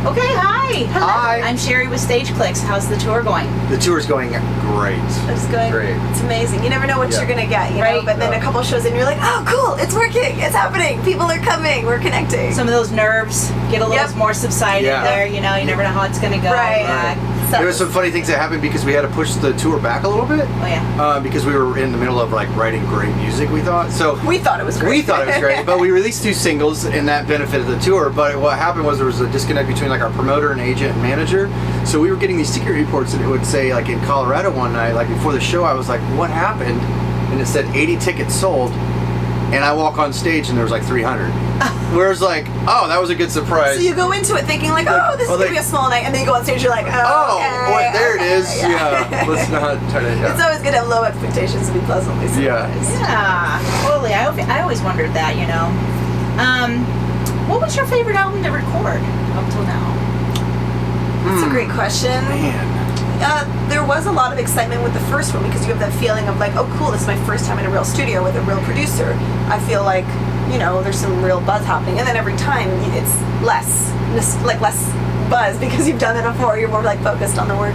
Okay, hi. Hello. Hi. I'm Sherry with Stage Clicks. How's the tour going? The tour's going great. It's going Great. It's amazing. You never know what you're gonna get, you know. Right. But then a couple shows in, you're like, oh, cool, it's working, it's happening, people are coming, we're connecting. Some of those nerves get a little Yep. more subsided Yeah. there. You know, you never know how it's going to go. Right. Yeah. So- There was some funny things that happened because we had to push the tour back a little bit. Oh, yeah. Because we were in the middle of like writing great music, we thought. So we thought it was great. we thought it was great, but we released 2 singles and that benefited the tour. But what happened was there was a disconnect between like our promoter and agent and manager. So we were getting these secret reports and it would say like in Colorado one night, like before the show, I was like, what happened? And it said 80 tickets sold. And I walk on stage and there was like 300. Whereas like, oh, that was a good surprise. So you go into it thinking like, oh, this is gonna be a small night, and then you go on stage, you're like, Oh, okay, boy, there okay, it is. Yeah. Let's not try to. It's always good to have low expectations and be pleasantly surprised. Yeah, totally. I always wondered that, you know. What was your favorite album to record up till now? That's a great question. Man. There was a lot of excitement with the first one because you have that feeling of like, oh cool, this is my first time in a real studio with a real producer. I feel like, you know, there's some real buzz happening, and then every time it's less buzz because you've done it before. You're more like focused on the work.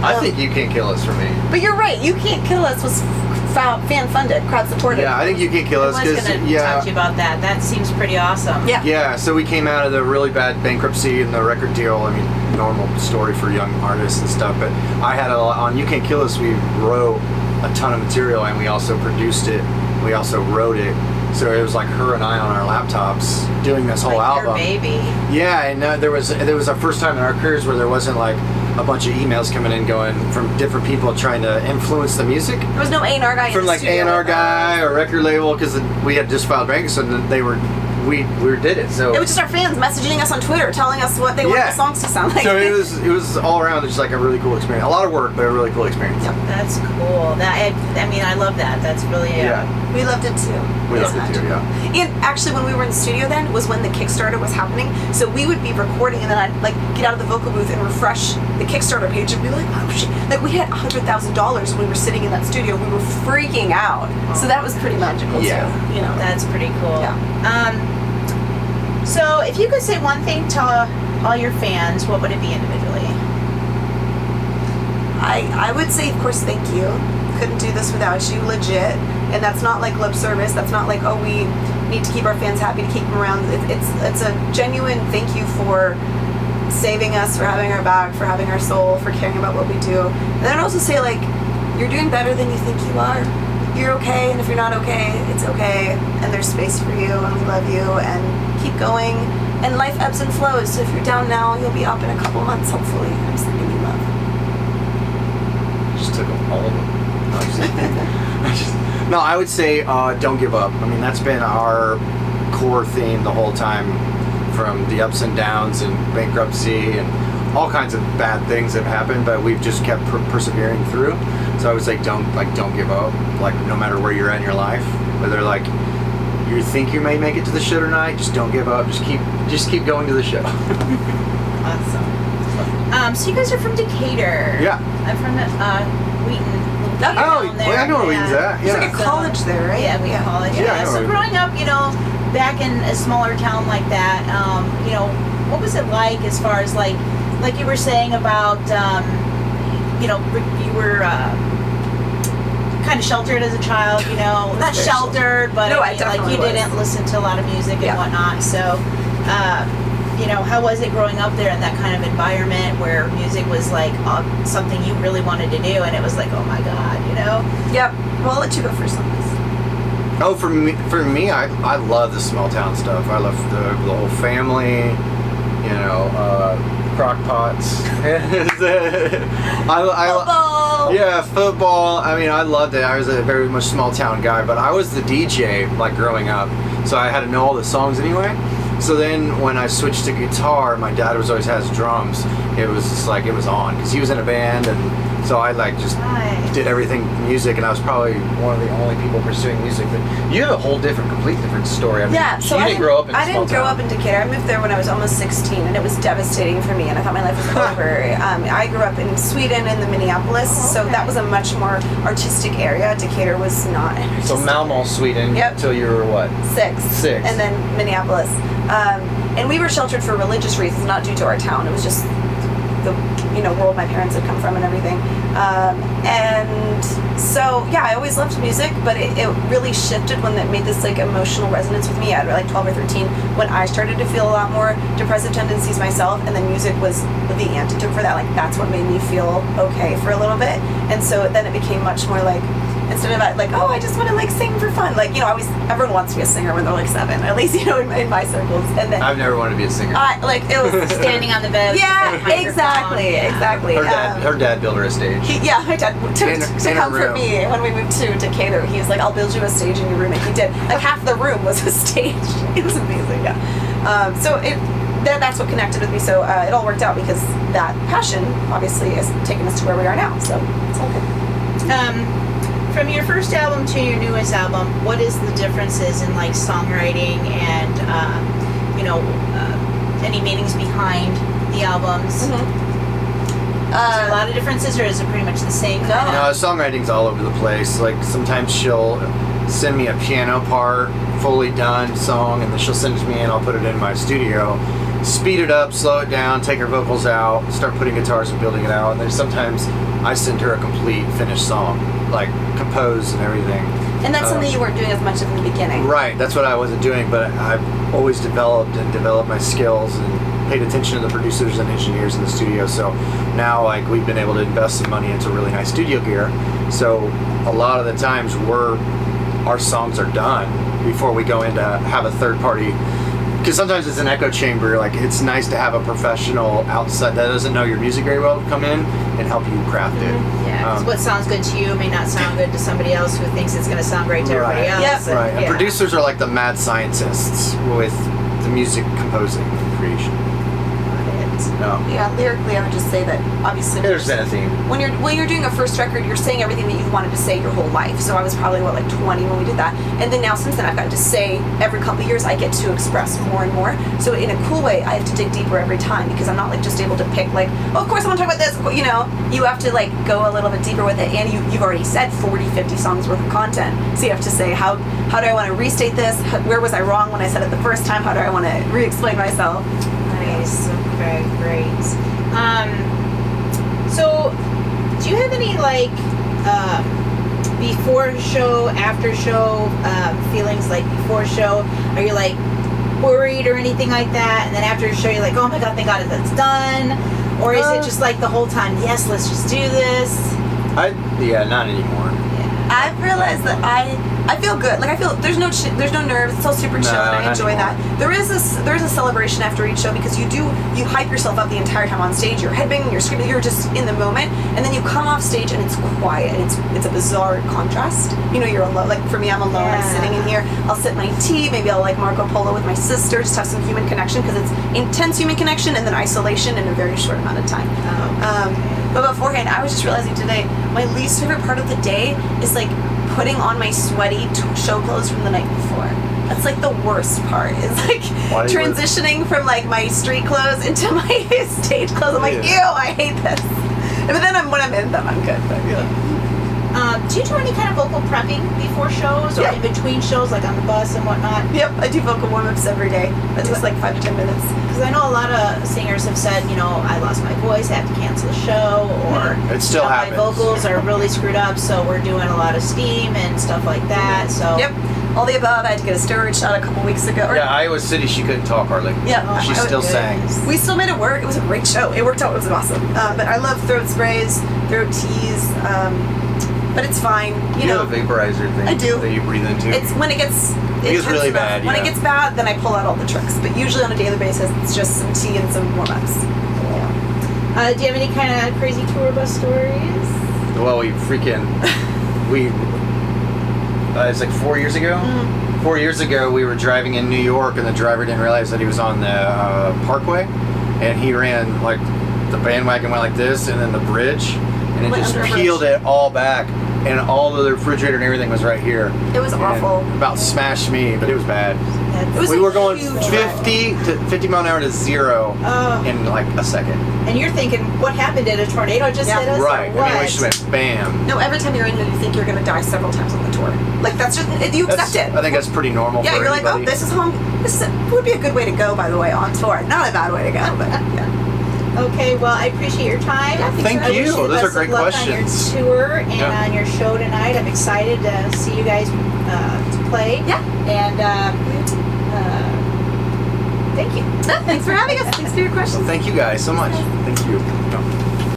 I think You Can't Kill Us for me. But you're right. You Can't Kill Us was fan funded, crowd supported. Yeah, I think You Can't Kill Us I was because going to talk to you about that. That seems pretty awesome. Yeah. yeah. So we came out of the really bad bankruptcy and the record deal. I mean, normal story for young artists and stuff. But I had on You Can't Kill Us. We wrote a ton of material and we also produced it. We also wrote it. So it was like her and I on our laptops doing this whole Like your album. baby. Yeah, and there was our first time in our careers where there wasn't like a bunch of emails coming in going from different people trying to influence the music. There was no A&R guy. From in the like studio A&R with us. guy or record label because we had just filed bankruptcy and we did it. So It was just our fans messaging us on Twitter, telling us what they want Yeah. the songs to sound like. so it was all around just like a really cool experience. A lot of work, but a really cool experience. Yep. That's cool. I mean, I love that. That's really Yeah. We loved it too. We It was loved it too, magical. yeah. And actually, when we were in the studio, then was when the Kickstarter was happening. So we would be recording, and then I'd like get out of the vocal booth and refresh the Kickstarter page, and be like, "Oh shit!" Like we had $100,000 when we were sitting in that studio. We were freaking out. So that was pretty magical Yeah. too. You know. That's pretty cool. Yeah. So if you could say one thing to all your fans, what would it be individually? I would say, of course, thank you. Couldn't do this without you, legit. And that's not like lip service. That's not like, oh, we need to keep our fans happy to keep them around. It's a genuine thank you for saving us, for having our back, for having our soul, for caring about what we do. And then I'd also say, like, you're doing better than you think you are. You're okay, and if you're not okay, it's okay. And there's space for you, and we love you, and keep going. And life ebbs and flows. So if you're down now, you'll be up in a couple months, hopefully. I'm sending you love. Just took all of them. No, I'm just- no, I would say don't give up. I mean, that's been our core theme the whole time, from the ups and downs and bankruptcy and all kinds of bad things have happened, but we've just kept persevering through. So I would say don't give up. Like no matter where you're at in your life, whether like you think you may make it to the show tonight, just don't give up. Just keep going to the show. Awesome. So you guys are from Decatur. Yeah. I'm from Wheaton. Oh, well, I know where Wheaton's at. There's Yeah. like a college there, right? Yeah, Wheaton College. Yeah, I Yeah. know So where- growing up, you know, back in a smaller town like that, you know, what was it like as far as like you were saying about, you know, you were kind of sheltered as a child, you know, not Very sheltered, but No, I I mean, like definitely you was. didn't listen to a lot of music and Yeah. whatnot. So, you know, how was it growing up there in that kind of environment where music was like something you really wanted to do, and it was like, oh my God, you know? Yep. Well, I'll let you go first on this. Oh, for me, I love the small town stuff. I love the whole family, you know, crock pots. Football! Yeah, football. I mean, I loved it. I was a very much small town guy, but I was the DJ like growing up, so I had to know all the songs anyway. So then when I switched to guitar, my dad always has drums. It was just like it was on because he was in a band, and so I like just Nice. did everything music, and I was probably one of the only people pursuing music. But you have a whole complete different story. I mean, Yeah, so you didn't grow up in a I small didn't grow town. up in Decatur. I moved there when I was almost 16, and it was devastating for me, and I thought my life was over. I grew up in Sweden in the Minneapolis, so that was a much more artistic area. Decatur was not an So artistic Malmö, Sweden, Yep. till you were what? 6. Six. And then Minneapolis. And we were sheltered for religious reasons, not due to our town. It was just the world my parents had come from and everything. And so yeah, I always loved music, but it really shifted when it made this like emotional resonance with me at like 12 or 13, when I started to feel a lot more depressive tendencies myself, and then music was the antidote for that. Like that's what made me feel okay for a little bit. And so then it became much more like, instead of like, oh, I just want to like sing for fun. Like, everyone wants to be a singer when they're like 7, at least, in my circles. And then I've never wanted to be a singer. it was Standing on the bed. yeah, with a microphone. exactly. Her dad built her a stage. My dad to in a comfort room. me when we moved to Decatur. He was like, "I'll build you a stage in your room," and he did. Like half the room was a stage. It was amazing. Yeah. So that's what connected with me. So it all worked out because that passion obviously has taken us to where we are now. So it's all good. From your first album to your newest album, what is the differences in like songwriting and any meanings behind the albums? Is there a lot of differences, or is it pretty much the same? No. No, songwriting's all over the place. Like sometimes she'll send me a piano part, fully done song, and then she'll send it to me and I'll put it in my studio, speed it up, slow it down, take her vocals out, start putting guitars and building it out. And then sometimes I send her a complete finished song, like composed and everything. And that's something you weren't doing as much of in the beginning. Right, that's what I wasn't doing, but I've always developed my skills and paid attention to the producers and engineers in the studio. So now like we've been able to invest some money into really nice studio gear. So a lot of the times our songs are done before we go in to have a third party, because sometimes it's an echo chamber. Like it's nice to have a professional outside that doesn't know your music very well come in and help you craft it. Yeah, 'cause what sounds good to you may not sound good to somebody else who thinks it's going to sound great to everybody else. Yep. And, Right, and producers are like the mad scientists with the music composing and creation. No. Yeah, lyrically, I would just say that obviously There's been a theme. when you're doing a first record, you're saying everything that you've wanted to say your whole life. So I was probably like 20 when we did that, and then now since then I've gotten to say every couple of years I get to express more and more. So in a cool way, I have to dig deeper every time because I'm not like just able to pick like, oh, of course I want to talk about this. You have to like go a little bit deeper with it, and you've already said 40, 50 songs worth of content. So you have to say how do I want to restate this? Where was I wrong when I said it the first time? How do I want to re-explain myself? Nice. Okay, great. So, do you have any like before show, after show feelings? Like before show, are you like worried or anything like that? And then after the show, you're like, oh my god, thank God that's done. Or is it just like the whole time? Yes, let's just do this. Not anymore. I've realized that I feel good. Like I feel there's no nerves. It's all super chill, and I not enjoy anymore. that. There is a celebration after each show because you hype yourself up the entire time on stage. You're headbanging, you're screaming, you're just in the moment, and then you come off stage and it's quiet. And it's a bizarre contrast. You're alone. Like for me, I'm alone. I'm sitting in here. I'll sip my tea. Maybe I'll like Marco Polo with my sister. Just have some human connection because it's intense human connection and then isolation in a very short amount of time. But beforehand, I was just realizing today, my least favorite part of the day is like putting on my sweaty show clothes from the night before. That's like the worst part. Is like transitioning from like my street clothes into my stage clothes. I'm like, ew, I hate this. But then when I'm in them, I'm good. But, do you do any kind of vocal prepping before shows or in between shows, like on the bus and whatnot? Yep, I do vocal warm-ups every day. That takes like 5 to 10 minutes. Because I know a lot of singers have said, I lost my voice, I have to cancel the show, or It still happens. my vocals are really screwed up, so we're doing a lot of steam and stuff like that. So Yep, all the above. I had to get a steroid shot a couple weeks ago. Yeah, Iowa City, she couldn't talk hardly. Yeah, She still sang. We still made it work. It was a great show. It worked out. It was awesome. But I love throat sprays, throat teas. But it's fine. You know the vaporizer thing I do. that you breathe into? It's when it gets really enough. bad, When yeah. it gets bad, then I pull out all the tricks. But usually on a daily basis, it's just some tea and some warm-ups. do you have any kind of crazy tour bus stories? Well, it's like 4 years ago. 4 years ago, we were driving in New York, and the driver didn't realize that he was on the Parkway, and he ran like the bandwagon went like this, and then the bridge, and it Went just under a peeled bridge. it all back, and all of the refrigerator and everything was right here. It was And awful. About smashed me, but it was bad. It was We a were going huge 50 mile an hour to 0 Oh. in like a second. And you're thinking, what happened? Did a tornado just Yeah. hit us? Right, Or and what? it just went bam. No, every time you're in there, you think you're going to die several times on the tour tour. Like that's just you accept it. I think that's pretty normal. Yeah, for you're like, oh, anybody. this is home. This would be a good way to go, by the way, on tour. Not a bad way to go, but yeah. Okay, well, I appreciate your time. Yeah, Thank I wish you. the Those are best of great luck questions. on your tour and Yeah. on your show tonight. I'm excited to see you guys to play. Yeah. And thank you. Thanks for having us. Thanks for your questions. Thank you guys so much. Thank you. Yeah.